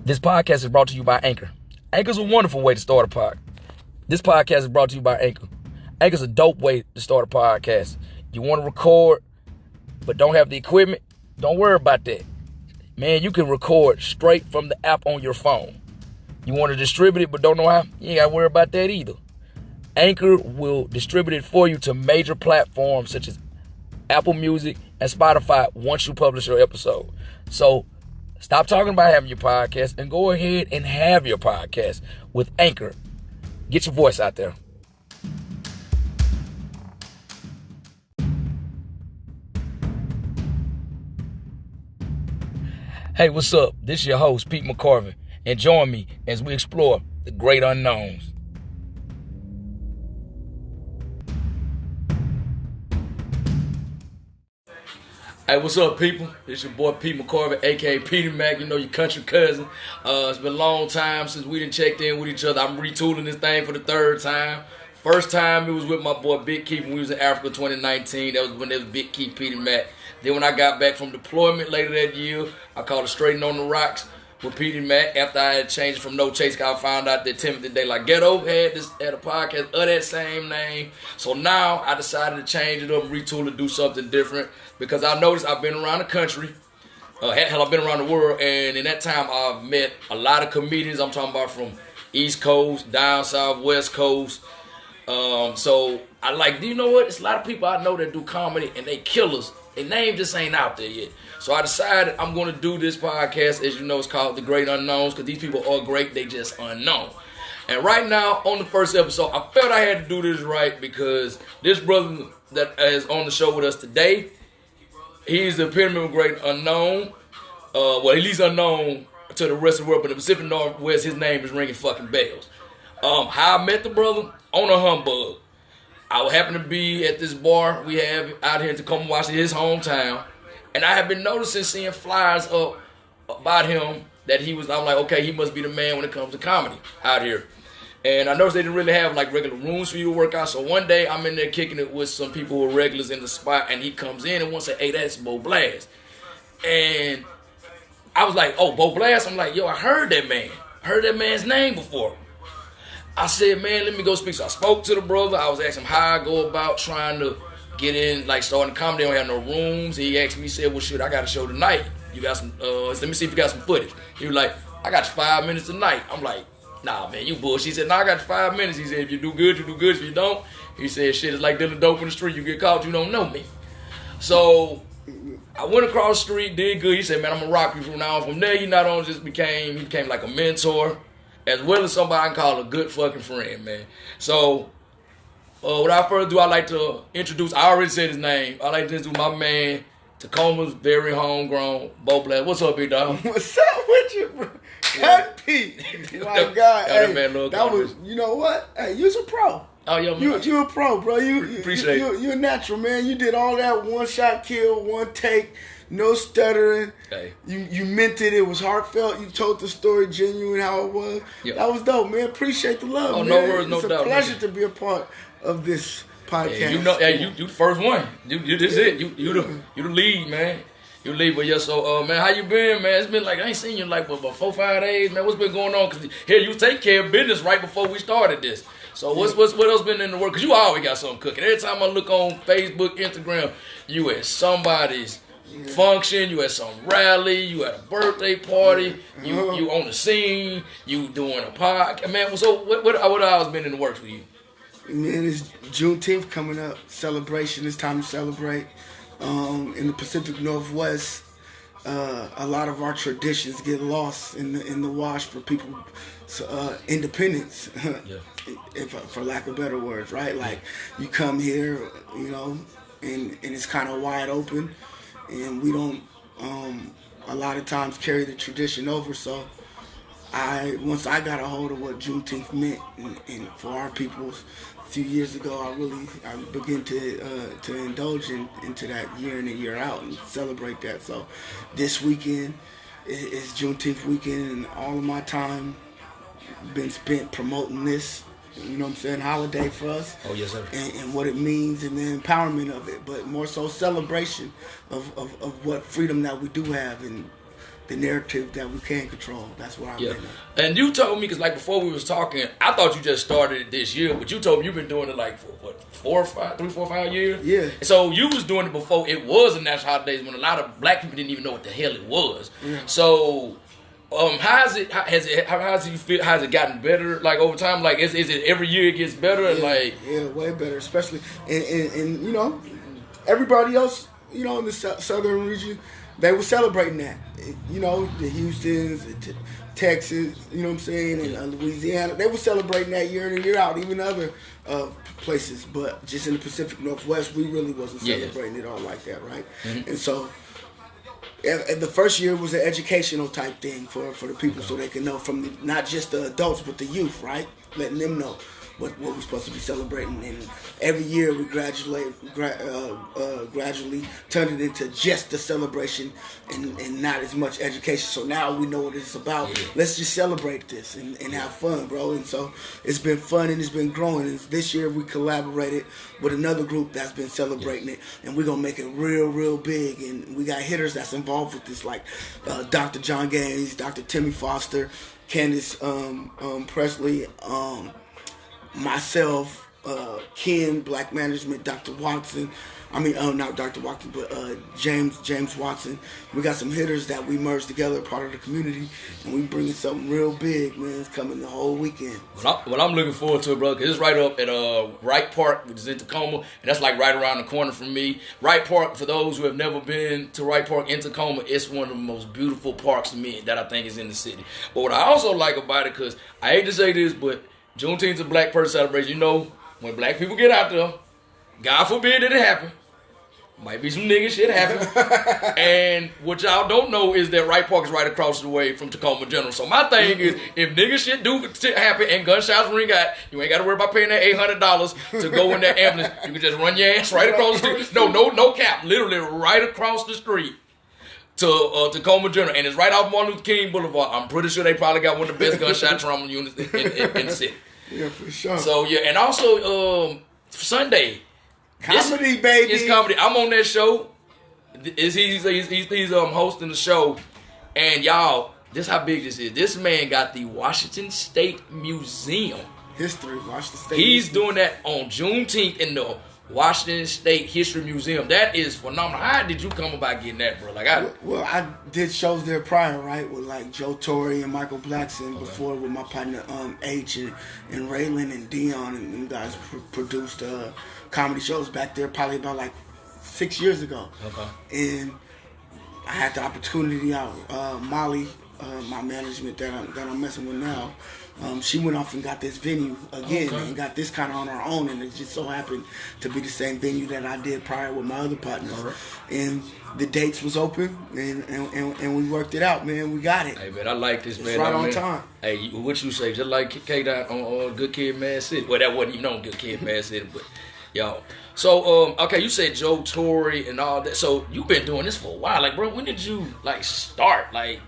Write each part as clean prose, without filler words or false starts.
This podcast is brought to you by Anchor. Anchor's a wonderful way to start a podcast. This podcast is brought to you by Anchor. Anchor's a dope way to start a podcast. You want to record, but don't have the equipment? Don't worry about that. Man, you can record straight from the app on your phone. You want to distribute it, but don't know how? You ain't got to worry about that either. Anchor will distribute it for you to major platforms such as Apple Music and Spotify once you publish your episode. So stop talking about having your podcast and go ahead and have your podcast with Anchor. Get your voice out there. Hey, what's up? This is your host, Pete McCarvin, and join me as we explore the great unknowns. Hey, what's up, people? It's your boy, Pete McCarvin, a.k.a. Peter Mac, you know, your country cousin. It's been a long time since we done checked in with each other. I'm retooling this thing for the third time. First time, it was with my boy, Big Keith, when we was in Africa 2019. That was when there was Big Keith, Peter Mac. Then when I got back from deployment later that year, I called it Straighten on the Rocks with Peter Mac. After I had changed from No Chase, I found out that Timothy De La Ghetto had a podcast of that same name. So now I decided to change it up, retool it, do something different. Because I noticed I've been around the country. Hell, I've been around the world. And in that time, I've met a lot of comedians. I'm talking about from East Coast, down South, West Coast. So I like, do you know what? It's a lot of people I know that do comedy and they killers. Their name just ain't out there yet. So I decided I'm going to do this podcast. As you know, it's called The Great Unknowns because these people are great. They just unknown. And right now, on the first episode, I felt I had to do this right because this brother that is on the show with us today, he's the epitome of great unknown. Well, at least unknown to the rest of the world, but in the Pacific Northwest, his name is ringing fucking bells. How I met the brother? On a humbug. I happened to be at this bar we have out here in Tacoma, Washington, his hometown, and I have been noticing, seeing flyers up about him that I'm like, okay, he must be the man when it comes to comedy out here. And I noticed they didn't really have like regular rooms for you to work out. So one day I'm in there kicking it with some people who are regulars in the spot, and he comes in and wants to say, hey, that's BoeBlast. And I was like, oh, BoeBlast? I'm like, yo, I heard that man. I heard that man's name before. I said, man, let me go speak. So I spoke to the brother. I was asking him how I go about trying to get in, like starting comedy. They don't have no rooms. He asked me, he said, well, shit, I got a show tonight. You got some, let me see if you got some footage. He was like, I got you 5 minutes tonight. I'm like, nah, man, you bullshit. He said, nah, I got you 5 minutes. He said, if you do good, you do good. If you don't, he said, shit, it's like dealing dope in the street. You get caught, you don't know me. So I went across the street, did good. He said, man, I'm going to rock you from now on. From there, he not only just became like a mentor, as well as somebody I can call a good fucking friend, man. So, without further ado, I'd like to introduce, I already said his name, I'd like to introduce my man, Tacoma's very homegrown, BoeBlast. What's up, big dog? What's up with you, bro? Pete. My God. Hey, that was, you know what? Hey, you's a pro. Oh, yo, man. You a pro, bro. Appreciate it. You're a natural, man. You did all that one shot kill, one take, no stuttering. Hey. You meant it. It was heartfelt. You told the story genuine how it was. Yep. That was dope, man. Appreciate the love, man. No worries, no doubt. It's a pleasure to be a part of this podcast. Yeah, you know, you the first one. You this it. You the lead, man. You lead, but yeah. So, man, how you been, man? It's been like I ain't seen you in like about 4-5 days, man. What's been going on? Cause here you take care of business right before we started this. So what else been in the work? Cause you always got something cooking. Every time I look on Facebook, Instagram, you at somebody's function, you at some rally, you at a birthday party, you on the scene, you doing a podcast. Man, so what else been in the works for you? Man, it's Juneteenth coming up. Celebration. It's time to celebrate. In the Pacific Northwest, a lot of our traditions get lost in the wash for people. Independence, for lack of better words, right? Like you come here, you know, and it's kind of wide open, and we don't a lot of times carry the tradition over. So once I got a hold of what Juneteenth meant and for our peoples a few years ago, I began to indulge into that year in and year out and celebrate that. So this weekend is Juneteenth weekend, and all of my time been spent promoting this, you know what I'm saying, holiday for us. Oh, yes, sir. And what it means and the empowerment of it, but more so celebration of what freedom that we do have and the narrative that we can control. That's what I've been at. And you told me, because like before we was talking, I thought you just started it this year, but you told me you've been doing it like for what, 4 or 5 years? Yeah. So you was doing it before it was a national holidays, when a lot of black people didn't even know what the hell it was. Yeah. So has it gotten better like over time? Like is it every year it gets better? Yeah, Like way better, especially and you know, everybody else, you know, in the southern region, they were celebrating that. You know, the Houstons, Texas, you know what I'm saying, and Louisiana, they were celebrating that year in and year out, even other places. But just in the Pacific Northwest, we really wasn't celebrating it all like that, right? Mm-hmm. And so, and the first year was an educational type thing for the people, so they can know from not just the adults, but the youth, right? Letting them know what we're supposed to be celebrating. And every year we gradually turn it into just a celebration and not as much education. So now we know what it's about. Yeah. Let's just celebrate this and have fun, bro. And so it's been fun and it's been growing. And this year we collaborated with another group that's been celebrating it, and we're gonna make it real big. And we got hitters that's involved with this, like Dr. John Gaines, Dr. Timmy Foster, Candace Presley, myself, Ken, Black Management, Dr. Watson. Not Dr. Watson, but James Watson. We got some hitters that we merged together, part of the community, and we bringing something real big, man. It's coming the whole weekend. Well, I'm looking forward to it, bro, because it's right up at Wright Park, which is in Tacoma, and that's like right around the corner from me. Wright Park, for those who have never been to Wright Park in Tacoma, it's one of the most beautiful parks to me that I think is in the city. But what I also like about it, because I hate to say this, but Juneteenth's a black person celebration. You know, when black people get out there, God forbid that it happen, might be some nigga shit happen. And what y'all don't know is that Wright Park is right across the way from Tacoma General. So my thing is, if nigga shit do happen and gunshots ring out, you ain't got to worry about paying that $800 to go in that ambulance. You can just run your ass right across the street. No cap. Literally right across the street to Tacoma General. And it's right off Martin Luther King Boulevard. I'm pretty sure they probably got one of the best gunshot trauma units in the city. Yeah, for sure. So, yeah. And also, Sunday, comedy, baby. It's comedy. I'm on that show. He's hosting the show, and y'all, this how big this is. This man got the Washington State Museum. History, Washington State. He's doing that on Juneteenth in the Washington State History Museum. That is phenomenal. How did you come about getting that, bro? Well, I did shows there prior, right, with like Joe Torre and Michael Blackson before, with my partner H and Raylan and Dion, and you guys produced comedy shows back there probably about like 6 years ago. Okay. And I had the opportunity out. Molly, my management that I'm messing with now, she went off and got this venue again and got this kind of on her own, and it just so happened to be the same venue that I did prior with my other partners. Right. And the dates was open, and we worked it out, man. We got it. Hey, man, I like this, man. It's right on time. Hey, what you say? Just like K-Dot on Good Kid, Mad City. Well, that wasn't even on Good Kid, Mad City, but y'all. So, okay, you said Joe Torre and all that. So, you've been doing this for a while. Like, bro, when did you, like, start? Like,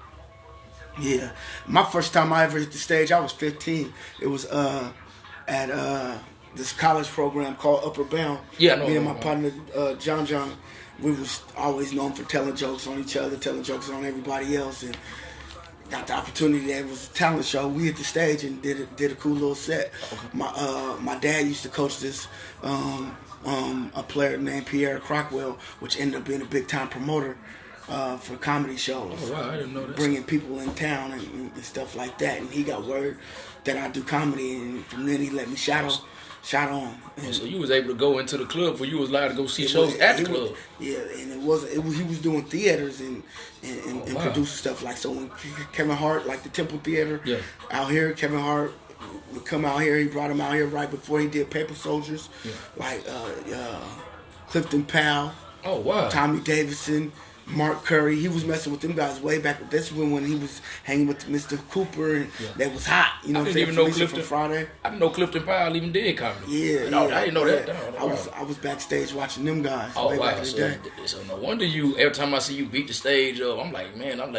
yeah, my first time I ever hit the stage, I was 15. It was at this college program called Upper Bound. Yeah, no, me and my partner John, we was always known for telling jokes on each other, telling jokes on everybody else, and got the opportunity. It was a talent show. We hit the stage and did a cool little set. Okay. My dad used to coach this a player named Pierre Crockwell, which ended up being a big time promoter for comedy shows. Oh, wow, I didn't know that. Bringing people in town and stuff like that. And he got word that I do comedy, and from then he let me shot on. And so you was able to go into the club where you was allowed to go see shows at the club. Yeah, and he was doing theaters and producing stuff. Like, so when Kevin Hart, like the Temple Theater out here, Kevin Hart would come out here. He brought him out here right before he did Paper Soldiers. Yeah. Like Clifton Powell. Oh, wow. Tommy Davidson. Mark Curry, he was messing with them guys way back. This when he was hanging with Mr. Cooper, and that was hot. You know, I didn't even know Clifton Friday. I didn't know Clifton Powell even did comedy. Yeah, I didn't know that. I was backstage watching them guys. Oh, way wow! Back in the day. So no wonder you. Every time I see you beat the stage up, I'm like,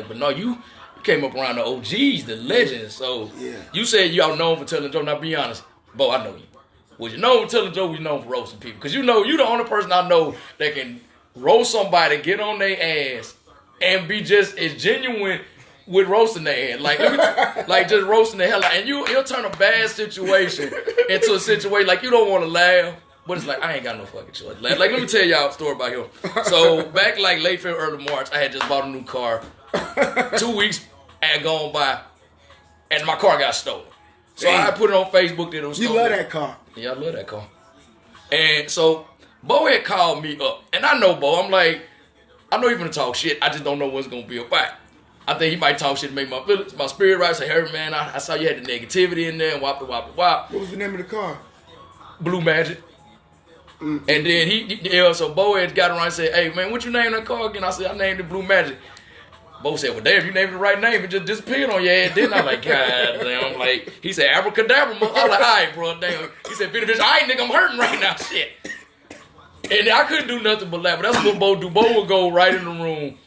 but no, you came up around the OGs, the legends. So you said y'all known for telling jokes. Now be honest, Bo, I know you. Was you known for telling jokes? Was you known for roasting people? Because you know you the only person I know that can roast somebody, get on their ass, and be just as genuine with roasting their ass. Like just roasting the hell out. And you'll turn a bad situation into a situation like you don't want to laugh. But it's like, I ain't got no fucking choice. Like let me tell y'all a story about him. So back like late February, early March, I had just bought a new car. 2 weeks had gone by, and my car got stolen. So I put it on Facebook that it was stolen. You love that car. Yeah, I love that car. And so Bo had called me up. And I know Bo. I'm like, I know he's gonna talk shit. I just don't know what's gonna be about. I think he might talk shit to make my spirit right. Say, hey man, I saw you had the negativity in there and wop. What was the name of the car? Blue Magic. And then so Bo had got around and said, hey man, what you name that car again? I said, I named it Blue Magic. Bo said, well damn, you named the right name, it just disappeared on your ass. Then I'm like, god damn. Like, he said, abracadabra. I was like, all right, bro, damn. He said, Benedict, all right, nigga, I'm hurting right now, shit. And I couldn't do nothing but laugh. But that's what Bo do. Bo would go right in the room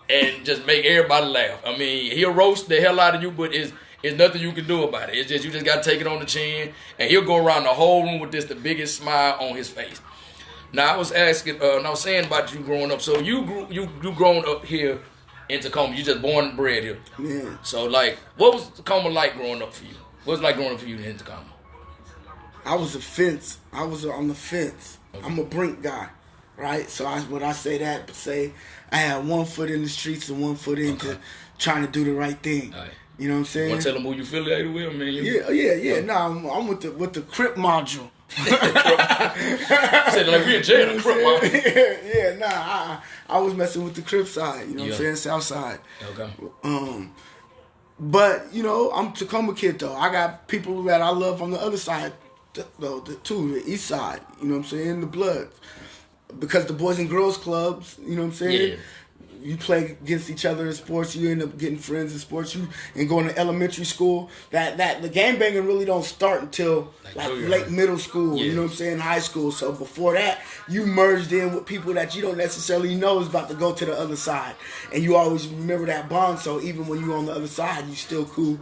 and just make everybody laugh. I mean, he'll roast the hell out of you, but it's nothing you can do about it. It's just, you just got to take it on the chin. And he'll go around the whole room with the biggest smile on his face. Now, I was asking, and I was saying about you growing up. So you growing up here in Tacoma. You just born and bred here. Yeah. So, like, what was Tacoma like growing up for you? What was it like growing up for you in Tacoma? I was I was on the fence. Okay. I'm a brink guy, right? So when I say that, say I had 1 foot in the streets and 1 foot into trying to do the right thing. Right. You know what I'm saying? Want to tell them who you affiliated with, man? Yeah. No, I'm with the Crip module. Said like we in jail, the Crip module. I was messing with the Crip side. You know what I'm saying? South side. Okay. But you know, I'm Tacoma kid though. I got people that I love on the other side, though, the east side. You know what I'm saying? The blood, because the Boys and Girls Clubs. You know what I'm saying? Yeah. You play against each other in sports. You end up getting friends in sports. And going to elementary school. That the game banging really don't start until like late middle school. Yeah. You know what I'm saying? High school. So before that, you merged in with people that you don't necessarily know is about to go to the other side, and you always remember that bond. So even when you're on the other side, you still cool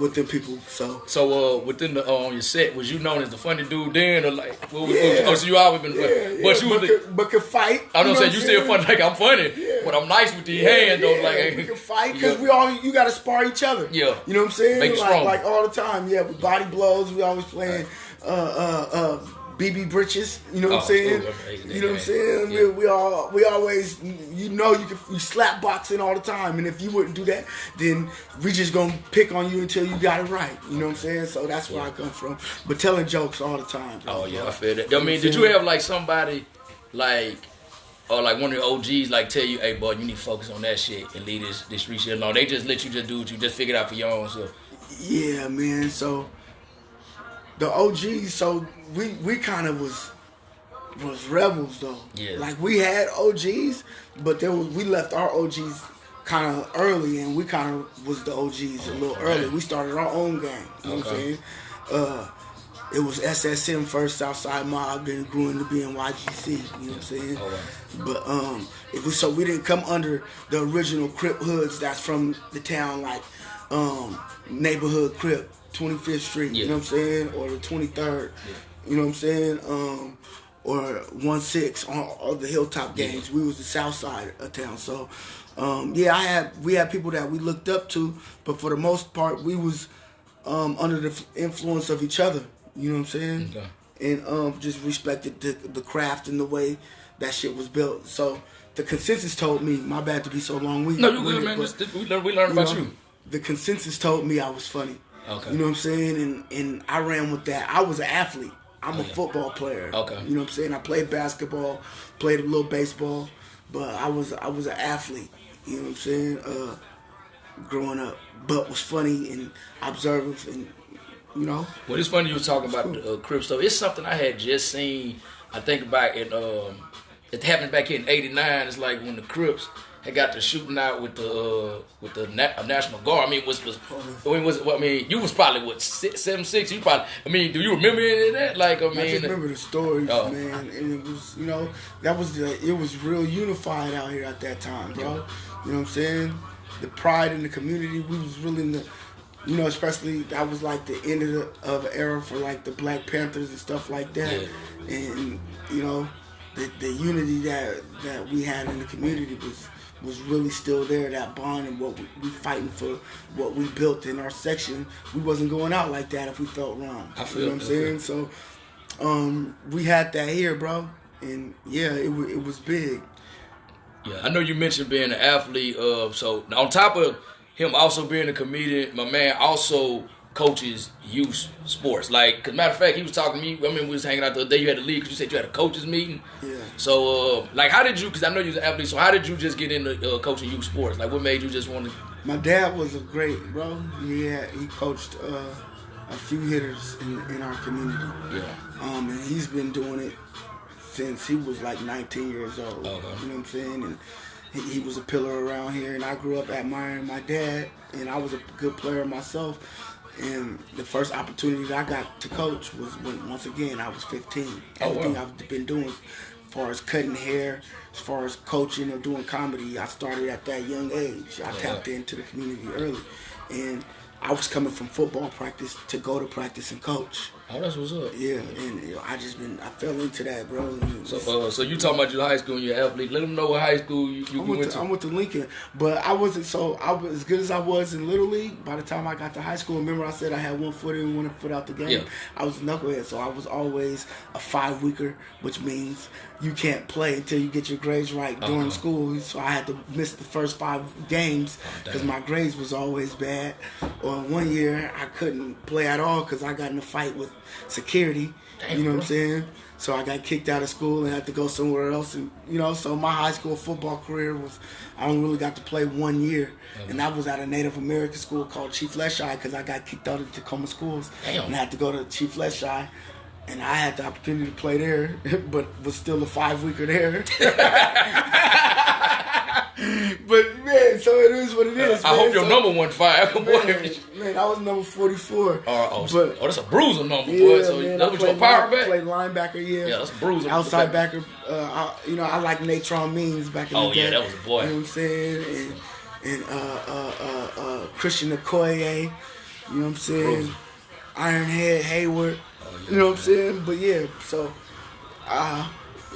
with them people. So within the your set, was you known as the funny dude then, or like what was, so you always been funny? But could fight. I don't say you still funny like I'm funny, but I'm nice with these hands though. Like we can fight because you got to spar each other. Yeah, you know what I'm saying? Make it strong. Like all the time. Yeah, with body blows, we always playing. BB britches, you know what I'm saying? You know what I'm saying? Yeah. We always, you slap boxing all the time, and if you wouldn't do that, then we just gonna pick on you until you got it right. You know what I'm saying? So that's where I come from. But telling jokes all the time. Oh yeah, I feel that. I mean, did you have like somebody like, or like one of the OGs like tell you, hey boy, you need to focus on that shit and leave this street shit alone? They just let you just do what you just figured out for your own self. Yeah, man. So the OGs, so we kind of was rebels though. Yeah. Like we had OGs, but we left our OGs kind of early, and we kind of was the OGs a little early. We started our own gang. You know what I'm saying? It was SSM first, Southside Mob, then grew into being YGC. You know what I'm saying? But we didn't come under the original Crip hoods that's from the town, like neighborhood Crip. 25th Street, you know what I'm saying, or the 23rd, you know what I'm saying, or 1-6 on the Hilltop gangs. We was the south side of town, so we had people that we looked up to, but for the most part, we was under the influence of each other. You know what I'm saying, and just respected the craft and the way that shit was built. So the consensus told me, my bad to be so long. No, you good, man. We learned about you. The consensus told me I was funny. Okay. You know what I'm saying? And I ran with that. I was an athlete. I'm a football player. Okay. You know what I'm saying? I played basketball, played a little baseball, but I was an athlete. You know what I'm saying? Growing up, but was funny and observant, and you know. Well, it's funny you were talking about the Crip stuff. It's something I had just seen. I think about it. It happened back in '89. It's like when the Crips had got to shooting out with the National Guard. I mean, you was probably what 7'6". You probably. I mean, do you remember any of that? Like, I just remember the stories, man. And it was, it was real unified out here at that time, bro. You know what I'm saying? The pride in the community. We was really in the, especially that was like the end of the era for like the Black Panthers and stuff like that. Yeah. And the unity that we had in the community was really still there. That bond and what we fighting for, what we built in our section. We wasn't going out like that if we felt wrong. You know what I'm saying? So we had that here, bro, and yeah, it was big. Yeah, I know you mentioned being an athlete. So on top of him also being a comedian, my man also coaches youth sports. Like, cause matter of fact, he was talking to me. I mean, we was hanging out the other day. You had to leave because you said you had a coaches meeting. Yeah. So, like, how did you? Cause I know you was an athlete. So, how did you just get into coaching youth sports? Like, what made you just want to? My dad was a great bro. He coached a few hitters in our community. Yeah. And he's been doing it since he was like 19 years old. Okay. You know what I'm saying? And he was a pillar around here, and I grew up admiring my dad, and I was a good player myself. And the first opportunity that I got to coach was when, once again, I was 15. Everything I've been doing as far as cutting hair, as far as coaching or doing comedy, I started at that young age. I tapped into the community early. And I was coming from football practice to go to practice and coach. Oh, that's what's up. Yeah, and I fell into that, bro. So you talking about your high school and your athlete? Let them know what high school you went to. I went to Lincoln, but I was as good as I was in Little League. By the time I got to high school, remember I said I had 1 foot in, 1 foot out the game. Yeah. I was a knucklehead, so I was always a 5-weeker, which means you can't play until you get your grades right during school. So I had to miss the first 5 games because my grades was always bad. Or 1 year I couldn't play at all because I got in a fight with security. Damn, you know bro. what I'm saying? So I got kicked out of school and had to go somewhere else. And so my high school football career I only really got to play 1 year, and that was at a Native American school called Chief Leshai because I got kicked out of Tacoma schools. Damn. And I had to go to Chief Leshai. And I had the opportunity to play there, but was still a 5-weeker there. But man, so it is what it is. I hope your number 15. Man, I was number 44. That's a bruiser number, yeah, boy. So man, that's what your power back. Played linebacker, Yeah, that's a bruiser. Outside backer. I like Natron Means back in the day. Oh yeah, that was a boy. You know what I'm saying? And Christian Okoye. You know what I'm saying? Bruiser. Ironhead Hayward. You know what I'm saying? But yeah, so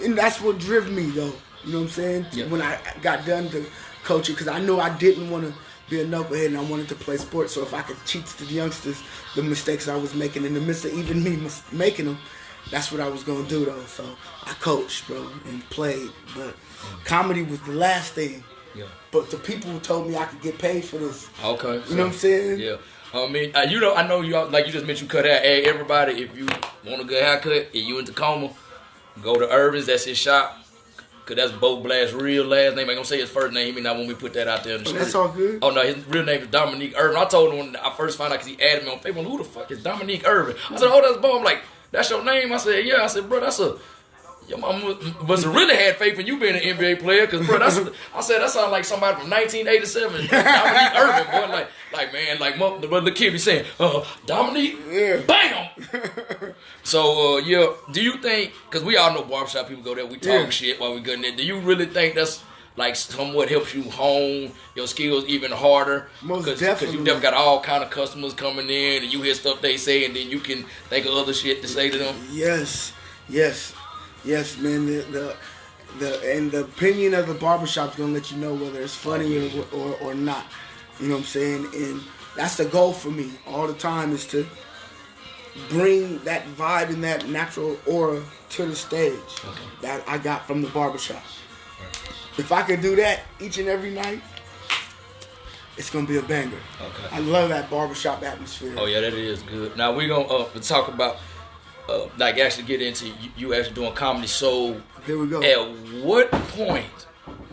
and that's what drove me though. You know what I'm saying? Yeah. When I got done to coaching, because I knew I didn't want to be a knucklehead and I wanted to play sports. So if I could teach the youngsters the mistakes I was making in the midst of even me making them, that's what I was gonna do though. So I coached, bro, and played. But comedy was the last thing. Yeah. But the people told me I could get paid for this. Okay. You know what I'm saying? Yeah. I mean, I know you, like you just mentioned, you cut hair. Hey, everybody, if you want a good haircut and you in Tacoma, go to Irvin's. That's his shop. Cause that's BoeBlast's real last name. I ain't gonna say his first name. He may not want me to put that out there in the street. That's all good. Oh no, his real name is Dominique Irvin. I told him when I first found out because he added me on Facebook. Who the fuck is Dominique Irvin? I said, oh, that's Bo. I'm like, that's your name? I said, yeah. I said, bro, that's a. Your mama must have really had faith in you being an NBA player, cause bro, I said that sounds like somebody from 1987. Dominique Irvin, boy, like the kid be saying, Dominique, bam. So do you think? Cause we all know barbershop people go there, we talk shit while we getting there. Do you really think that's like somewhat helps you hone your skills even harder? Most Cause definitely. you never got all kind of customers coming in, and you hear stuff they say, and then you can think of other shit to say to them. Yes, man. The opinion of the barbershop is gonna let you know whether it's funny or not. You know what I'm saying? And that's the goal for me all the time, is to bring that vibe and that natural aura to the stage that I got from the barbershop. If I could do that each and every night, it's gonna be a banger. Okay. I love that barbershop atmosphere. Oh yeah, that is good. Now we're gonna talk about like actually get into you actually doing comedy. So Here we go. At what point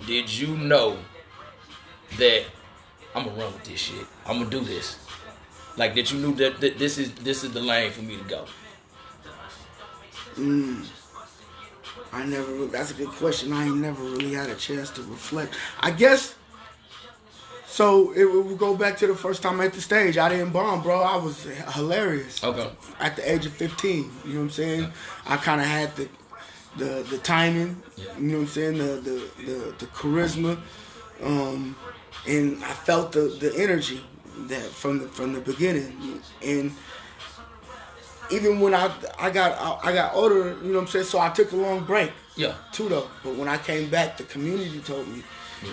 did you know that I'm gonna run with this shit? I'm gonna do this. Like that you knew that this is the lane for me to go. That's a good question. I ain't never really had a chance to reflect. I guess. So it would go back to the first time I hit the stage. I didn't bomb, bro. I was hilarious. Okay. At the age of 15, you know what I'm saying? Yeah. I kind of had the timing, you know what I'm saying? The charisma, and I felt the energy that from the beginning. And even when I got older, you know what I'm saying? So I took a long break. Yeah. Too though. But when I came back, the community told me,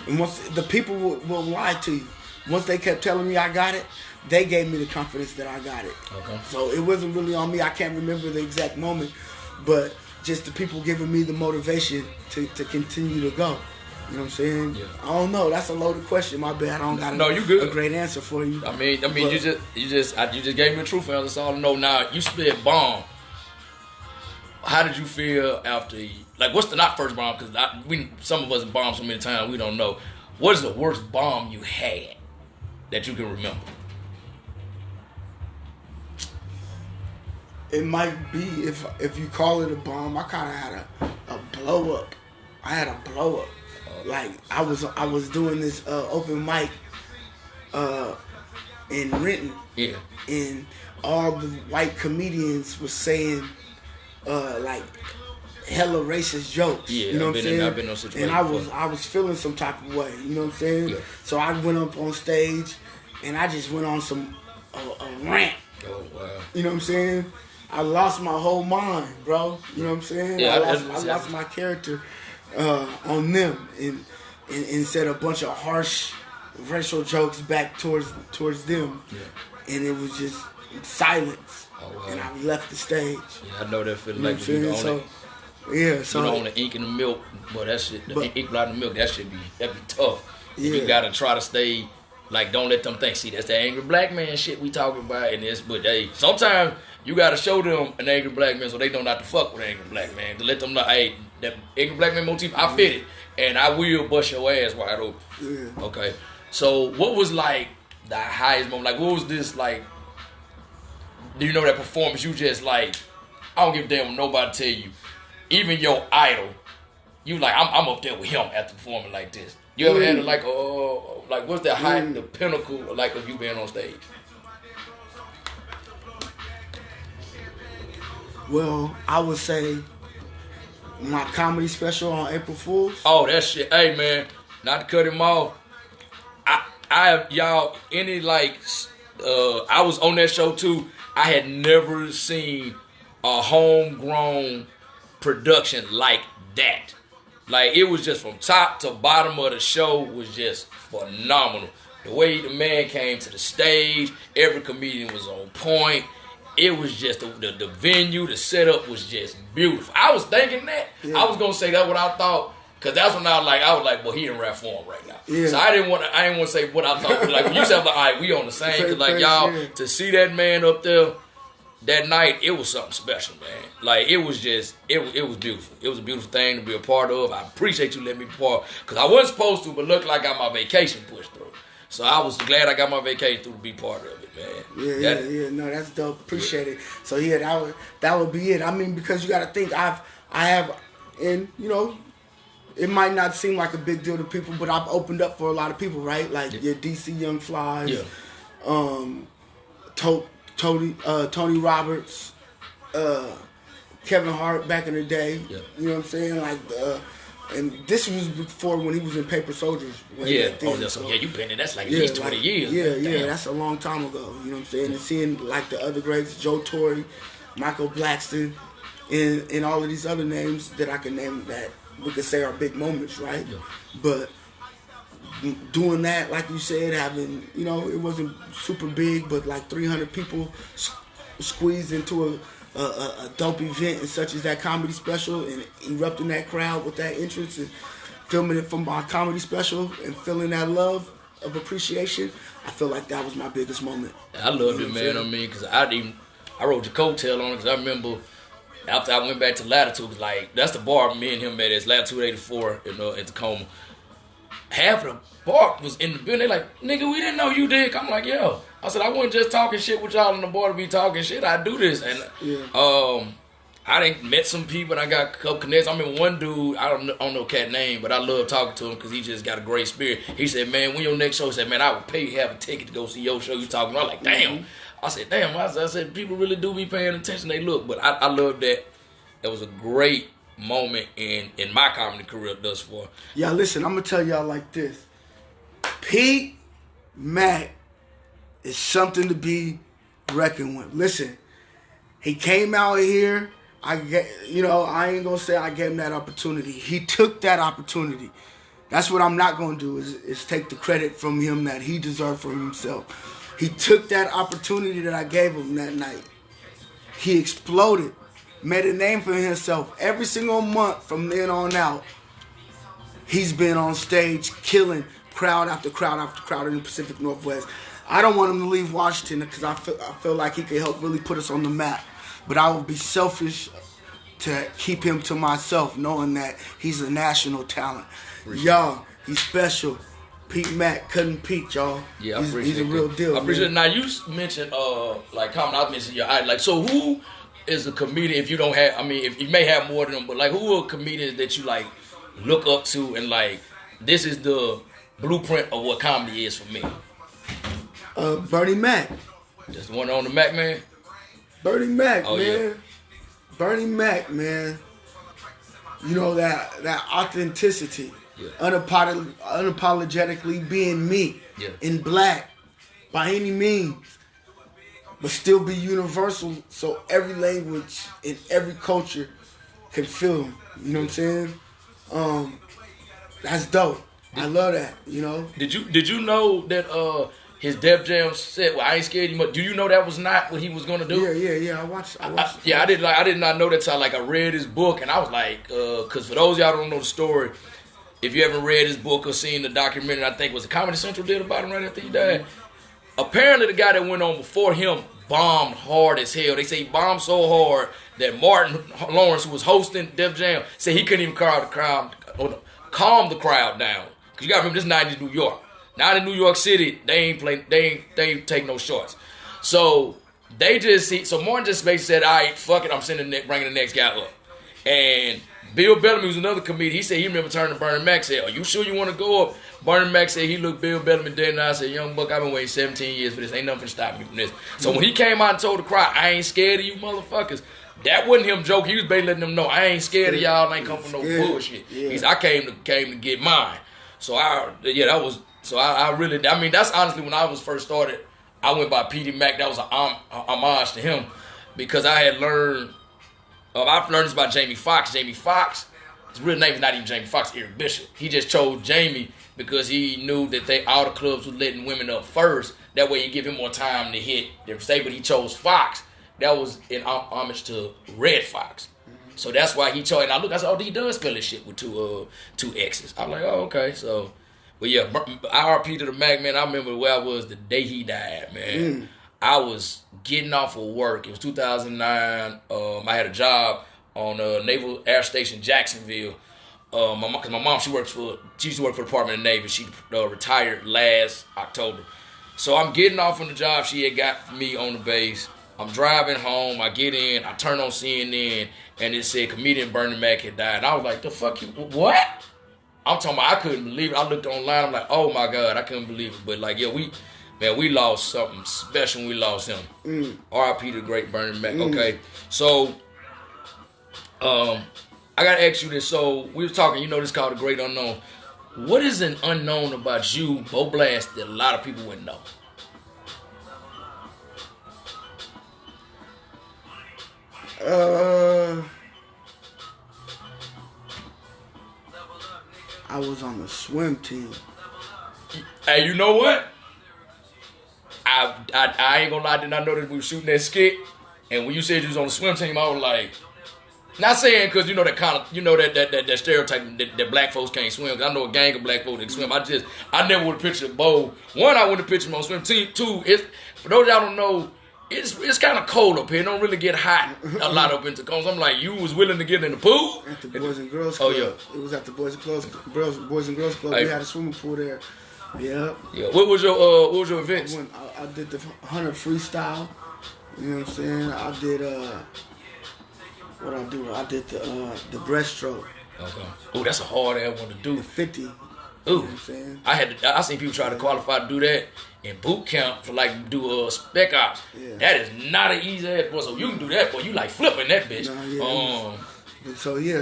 and once the people will lie to you. Once they kept telling me I got it, they gave me the confidence that I got it. Okay. So it wasn't really on me. I can't remember the exact moment, but just the people giving me the motivation to continue to go. You know what I'm saying? Yeah. I don't know. That's a loaded question. My bad. I don't got a great answer for you. I mean, but, you just gave me a truth answer. That's all I know. Now you spit bomb. How did you feel after? Like, what's the not first bomb? Because some of us bombed so many times we don't know. What is the worst bomb you had that you can remember? It might be if you call it a bomb. I kind of had a blow up. I had a blow up. Like I was doing this open mic in Renton. Yeah. And all the white comedians were saying like hella racist jokes. Yeah, you know what I'm saying? I've been on situations. And I was feeling some type of way. You know what I'm saying? Yeah. So I went up on stage and I just went on some a rant. Oh wow. You know what I'm saying? I lost my whole mind, bro. You know what I'm saying? Yeah, I lost my character on them and said a bunch of harsh racial jokes back towards them. Yeah. And it was just silence. Oh, wow. And I left the stage. Yeah, I know that feeling. You know like you know, so you know, on the ink in the milk, but that shit, ink blot in the milk, that'd be tough. Yeah. You gotta try to stay, like, don't let them think, see, that's the angry black man shit we talking about, and this, but hey, sometimes you gotta show them an angry black man so they know not to fuck with an angry black man, to let them know, hey, that angry black man motif, I fit it, and I will bust your ass wide open. Yeah. Okay, so what was, like, the highest moment? Like, what was this, like, do you know that performance you just, like, I don't give a damn what nobody tell you, even your idol, you like, I'm up there with him after performing like this. You ever had like what's the high, the pinnacle, like, of you being on stage? Well, I would say my comedy special on April Fool's. Oh, that shit. Hey, man, not to cut him off. I have, y'all, any, like, I was on that show too. I had never seen a homegrown production like that. Like, it was just from top to bottom of the show was just phenomenal. The way the man came to the stage, every comedian was on point. It was just the venue, the setup was just beautiful. I was thinking that. Yeah. I was gonna say that what I thought, cause that's when I was like, well, he in rap form right now. Yeah. So I didn't want to say what I thought. Like, when you said, like, all right, we on the same. Cause like, y'all, to see that man up there that night, it was something special, man. Like, it was just, it was beautiful. It was a beautiful thing to be a part of. I appreciate you letting me be part, because I wasn't supposed to, but looked like I got my vacation pushed through. So I was glad I got my vacation through to be part of it, man. Yeah. No, that's dope. Appreciate it. So yeah, that would be it. I mean, because you got to think, I have, and you know, it might not seem like a big deal to people, but I've opened up for a lot of people, right? Like your DC Young Flies, Tony Roberts, Kevin Hart back in the day. Yeah. You know what I'm saying? Like, and this was before when he was in Paper Soldiers. Yeah. You've been in that's like at least 20 years. Yeah, that's a long time ago. You know what I'm saying? And seeing like the other greats, Joe Torre, Michael Blackston, and all of these other names that I can name that we could say are big moments, right? Yeah. But doing that, like you said, having, you know, it wasn't super big, but like 300 people squeezed into a dope event and such as that comedy special, and erupting that crowd with that entrance and filming it from my comedy special and feeling that love of appreciation, I feel like that was my biggest moment. I loved it, man. I mean, because I wrote your coattail on it, because I remember after I went back to Latitude, cause like, that's the bar me and him met at Latitude 84 in Tacoma. Half of the bar was in the building. They like, nigga, we didn't know you did. I'm like, yo. I said, I wasn't just talking shit with y'all on the bar to be talking shit. I do this. And I done met some people, and I got a couple connects. I mean, one dude, I don't know cat name, but I love talking to him because he just got a great spirit. He said, man, when your next show, he said, man, I would pay you half a ticket to go see your show you talking about. I'm like, damn. Mm-hmm. I said, damn. I said, people really do be paying attention. They look. But I love that. It was a great moment in my comedy career thus far. Yeah, listen, I'm going to tell y'all like this. Pete Mack is something to be reckoned with. Listen, he came out here I ain't gonna say I gave him that opportunity. He took that opportunity. That's what I'm not gonna do is take the credit from him that he deserved from himself. He took that opportunity that I gave him that night. He exploded, made a name for himself. Every single month from then on out, he's been on stage killing crowd after crowd after crowd in the Pacific Northwest. I don't want him to leave Washington because I feel like he could help really put us on the map. But I would be selfish to keep him to myself, knowing that he's a national talent. Y'all, he's special. Pete Mack, Cousin Pete, y'all. Yeah, he's a real deal. I appreciate it. Now, you mentioned, like, common, I mentioned your idol. Like, so who is a comedian, if you don't have, I mean, if you may have more than them, but, like, who are comedians that you, like, look up to and, like, this is the blueprint of what comedy is for me? Bernie Mac. Just one on the Mac, man? Bernie Mac, man. Yeah. Bernie Mac, man. You know, that authenticity. Yeah. Unapologetically being me. Yeah. In black. By any means. But still be universal so every language and every culture can feel him. You know what I'm saying? That's dope. I love that, you know? Did you know that his Def Jam said, "Well, I ain't scared you." Do you know that was not what he was gonna do? Yeah. I watched. I did not know that till I read his book, and I was like, because for those of y'all who don't know the story, if you haven't read his book or seen the documentary, I think it was Comedy Central did about him right after he died. Apparently, the guy that went on before him bombed hard as hell. They say he bombed so hard that Martin Lawrence, who was hosting Def Jam, said he couldn't even calm the crowd down. Cause you gotta remember, this 90s New York. Now in New York City, they ain't take no shorts. So so Martin just basically said, all right, fuck it, I'm bringing the next guy up. And Bill Bellamy, who's another comedian, he said he remember turning to Bernie Mac, said, "Are you sure you want to go up?" Bernie Mac said he looked Bill Bellamy dead and I said, "Young buck, I've been waiting 17 years for this. Ain't nothing to stop me from this." So when he came out and told the crowd, "I ain't scared of you motherfuckers," that wasn't him joking. He was basically letting them know, "I ain't scared of y'all. I ain't come from no bullshit." Yeah. He said, "I came to get mine." So I really, that's honestly when I was first started, I went by P.D. Mac. That was an homage to him because I had learned, I've learned this about Jamie Foxx. Jamie Foxx, his real name is not even Jamie Foxx, Eric Bishop. He just chose Jamie because he knew that all the clubs were letting women up first. That way you give him more time to hit their state, but he chose Fox. That was in homage to Red Fox. So that's why he chose, and I said, he does spell his shit with two X's. I'm like, oh, okay, so, but yeah, RP to the Mac, man. I remember where I was the day he died, man. I was getting off of work. It was 2009. I had a job on Naval Air Station Jacksonville. Cause my mom, she used to work for the Department of the Navy. She retired last October. So I'm getting off on the job she had got me on the base. I'm driving home. I get in. I turn on CNN, and it said comedian Bernie Mac had died. And I was like, "The fuck you? What?" I'm talking about. I couldn't believe it. I looked online. I'm like, "Oh my god, I couldn't believe it." But like, yeah, we lost something special when we lost him. R.I.P. to the great Bernie Mac. Okay, so I gotta ask you this. So we were talking. This is called the Great Unknown. What is an unknown about you, BoeBlast, that a lot of people wouldn't know? I was on the swim team. Hey, you know what? I ain't gonna lie, I did not know that we were shooting that skit. And when you said you was on the swim team, I was like, not saying because that kind of, that stereotype that black folks can't swim. Cause I know a gang of black folks that can swim. I never would have pictured Bo. One, I wouldn't have pictured him on swim team. Two, for those y'all don't know, it's kind of cold up here. It don't really get hot a lot up in Tacoma. I'm like, you was willing to get in the pool? At the Boys and Girls Club. Oh, yeah. It was at the Boys and Girls Club. Hey. We had a swimming pool there. Yeah. Yeah. What was your events? I did the 100 freestyle. You know what I'm saying? I did what I do. I did the breaststroke. Okay. Oh, that's a hard ass one to do. The 50. Ooh. You know what I'm saying? I seen people try to qualify to do that in boot camp for do spec ops. Yeah. That is not an easy ass boy. So you can do that, boy. You like flipping that bitch. Nah, yeah. So yeah,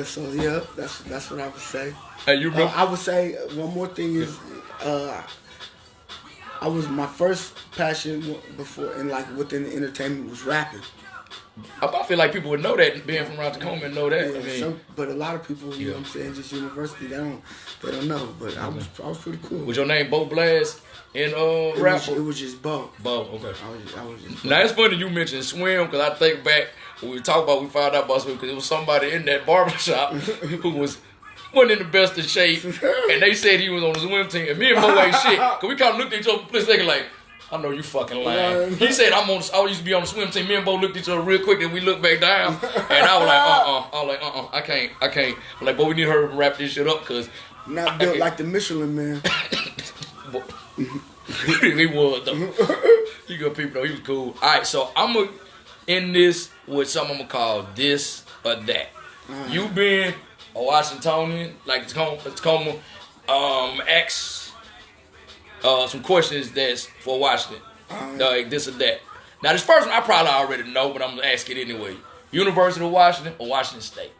that's what I would say. Hey, you remember? I would say one more thing is I was my first passion before and within the entertainment was rapping. I feel like people would know that, being from around Tacoma and know that. Yeah, I mean, but a lot of people, you know what I'm saying, just university, they don't know. But I was pretty cool. Was your name BoeBlast in rap? It was just Bo. Bo, okay. I was just Bo. Now it's funny you mentioned swim, because I think back when we found out about swim, because it was somebody in that barbershop who wasn't in the best of shape, and they said he was on the swim team, and me and Bo ain't shit, because we kind of looked at each other for a second like, I know you fucking lying. He said I used to be on the swim team. Me and Bo looked at each other real quick, and we looked back down, and I was like, I was like, I can't. I'm like, but we need her to wrap this shit up, because not built like the Michelin Man. He was though. You good people though. He was cool. All right, so I'm gonna end this with something I'm gonna call this or that. You being a Washingtonian, like Tacoma, ask some questions that's for Washington, like this or that. Now this first one I probably already know, but I'm gonna ask it anyway. University of Washington or Washington State?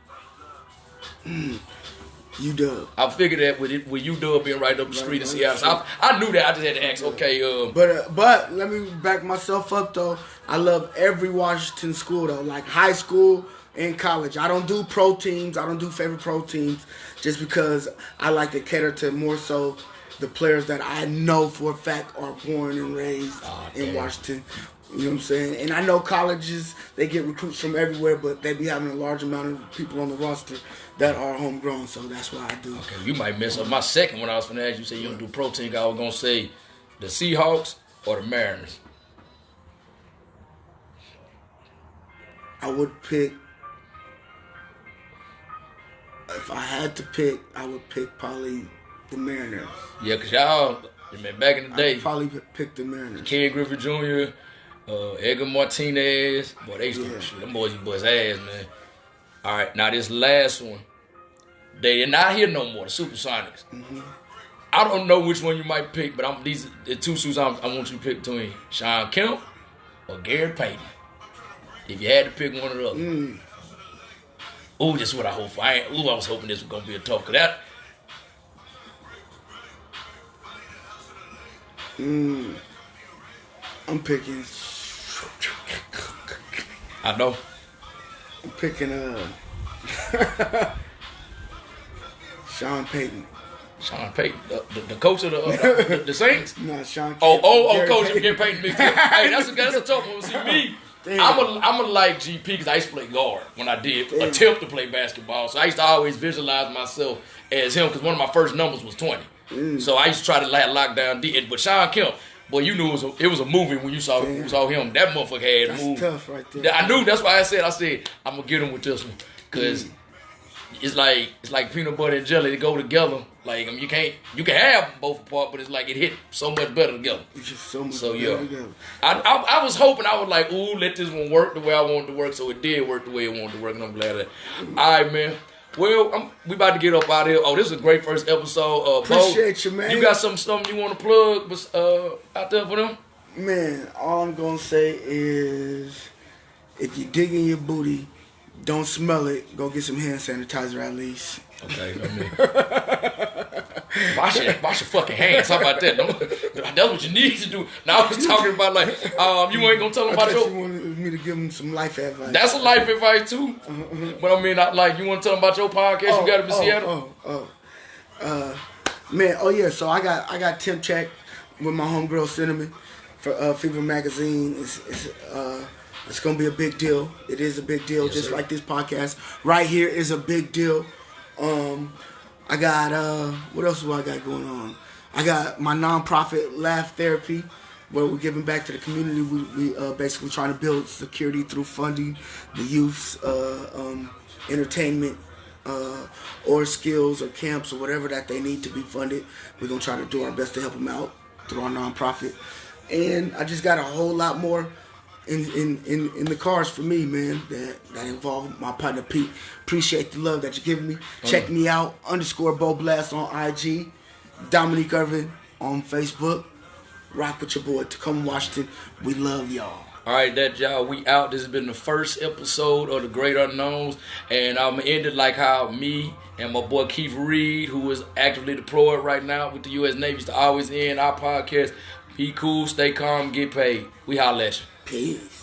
UW. I figured that with UW being right up the street in Seattle, so I knew that. I just had to ask. Okay, but let me back myself up though. I love every Washington school though, like high school and college. I don't do pro teams. I don't do favorite pro teams, just because I like to cater to more so the players that I know for a fact are born and raised in Washington. You know what I'm saying? And I know colleges, they get recruits from everywhere, but they be having a large amount of people on the roster that are homegrown, so that's why I do. Okay, you might mess up my second when I was going to ask you, say you don't do pro team. I was going to say the Seahawks or the Mariners. I would pick, if I had to pick, I would pick probably the Mariners. Yeah, because y'all, man, back in the day, I would probably pick the Mariners. Ken Griffey Jr., Edgar Martinez, boy, they used to shoot. Them boys ass, man. All right, now this last one, they're not here no more, the Supersonics. Mm-hmm. I don't know which one you might pick, but these are the two suits I want you to pick between Sean Kemp or Gary Payton. If you had to pick one or the other. Ooh, this is what I hope for. I was hoping this was going to be a tough, because that... I'm picking... I know. I'm picking Sean Payton. Sean Payton, the coach of the Saints? No, Sean. Coach of Gary Payton. Hey, that's a tough one. See me, I'm a like GP because I used to play guard when I did attempt to play basketball. So I used to always visualize myself as him because one of my first numbers was 20. So I used to try to lock down D. But Sean Kemp, boy, you knew it was a movie when you saw him. That motherfucker had moved. That's tough right there. I knew. That's why I said I'm gonna get him with this one because it's like peanut butter and jelly. They go together. Like you can have both apart, but it's like it hit so much better together. It's just so much better together. I was hoping, I was like, ooh, let this one work the way I wanted to work. So it did work the way it wanted to work, and I'm glad of that. All right, man. Well, we about to get up out of here. Oh, this is a great first episode. Appreciate you, man. You got something you want to plug out there for them? Man, all I'm going to say is if you dig in your booty, don't smell it. Go get some hand sanitizer at least. Okay, wash your fucking hands. How about that? That's what you need to do. Now I was talking about you ain't gonna tell them about you wanted me to give them some life advice. That's a life advice too. But I mean, you want to tell them about your podcast? You got it in Seattle. Man. Oh yeah. So I got Temp Check with my homegirl Cinnamon for Fever Magazine. It's gonna be a big deal. It is a big deal, just like this podcast right here is a big deal. I got what else do I got going on? I got my nonprofit Laugh Therapy, where we're giving back to the community. We basically trying to build security through funding the youth's entertainment or skills or camps or whatever that they need to be funded. We're gonna try to do our best to help them out through our nonprofit. And I just got a whole lot more in the cars for me, man, that involve my partner Pete. Appreciate the love that you're giving me. Check me out, _BoeBlast on IG, Dominique Irvin on Facebook. Rock with your boy, Tacoma, Washington. We love y'all. All right, y'all. We out. This has been the first episode of The Great Unknowns, and I'm going to end it like how me and my boy Keith Reed, who is actively deployed right now with the U.S. Navy, is to always end our podcast. Be cool, stay calm, get paid. We holla at you. Peace.